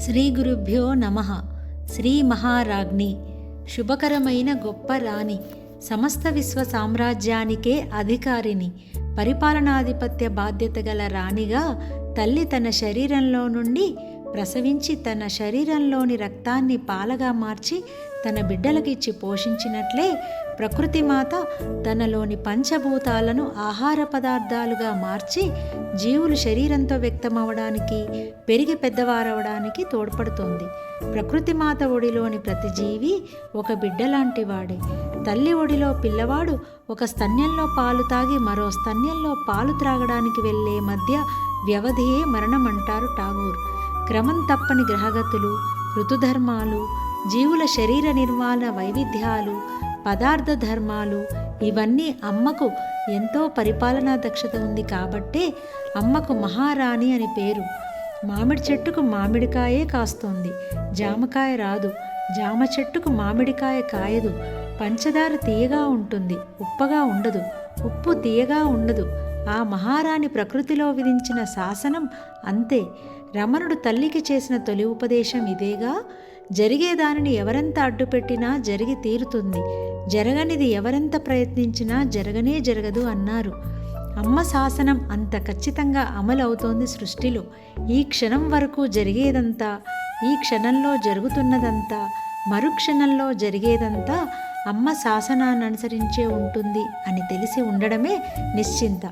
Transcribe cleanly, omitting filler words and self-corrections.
శ్రీ గురుభ్యో నమః. శ్రీ మహారాజ్ఞి, శుభకరమైన గొప్ప రాణి, సమస్త విశ్వ సామ్రాజ్యానికే అధికారిని, పరిపాలనాధిపత్య బాధ్యత గల రాణిగా తల్లి తన శరీరంలో నుండి ప్రసవించి తన శరీరంలోని రక్తాన్ని పాలగా మార్చి తన బిడ్డలకిచ్చి పోషించినట్లే ప్రకృతి మాత తనలోని పంచభూతాలను ఆహార పదార్థాలుగా మార్చి జీవులు శరీరంతో వ్యక్తమవడానికి, పెరిగి పెద్దవారవడానికి తోడ్పడుతోంది. ప్రకృతి మాత ఒడిలోని ప్రతి జీవి ఒక బిడ్డలాంటి వాడే. తల్లి ఒడిలో పిల్లవాడు ఒక స్తన్యంలో పాలు తాగి మరో స్తన్యంలో పాలు త్రాగడానికి వెళ్ళే మధ్య వ్యవధియే మరణమంటారు ఠాగూర్. క్రమం తప్పని గ్రహగతులు, ఋతుధర్మాలు, జీవుల శరీర నిర్మాణ వైవిధ్యాలు, పదార్థ ధర్మాలు, ఇవన్నీ అమ్మకు ఎంతో పరిపాలనా దక్షత ఉంది కాబట్టే అమ్మకు మహారాణి అని పేరు. మామిడి చెట్టుకు మామిడికాయే కాస్తోంది, జామకాయ రాదు. జామ చెట్టుకు మామిడికాయ కాయదు. పంచదార తీయగా ఉంటుంది, ఉప్పగా ఉండదు. ఉప్పు తీయగా ఉండదు. ఆ మహారాణి ప్రకృతిలో విధించిన శాసనం అంతే. రమణుడు తల్లికి చేసిన తొలి ఉపదేశం ఇదేగా. జరిగేదానిని ఎవరెంత అడ్డుపెట్టినా జరిగి తీరుతుంది, జరగనిది ఎవరెంత ప్రయత్నించినా జరగనే జరగదు అన్నారు. అమ్మ శాసనం అంత ఖచ్చితంగా అమలవుతోంది సృష్టిలో. ఈ క్షణం వరకు జరిగేదంతా, ఈ క్షణంలో జరుగుతున్నదంతా, మరుక్షణంలో జరిగేదంతా అమ్మ శాసనాన్ని అనుసరించే ఉంటుంది అని తెలిసి ఉండడమే నిశ్చింత.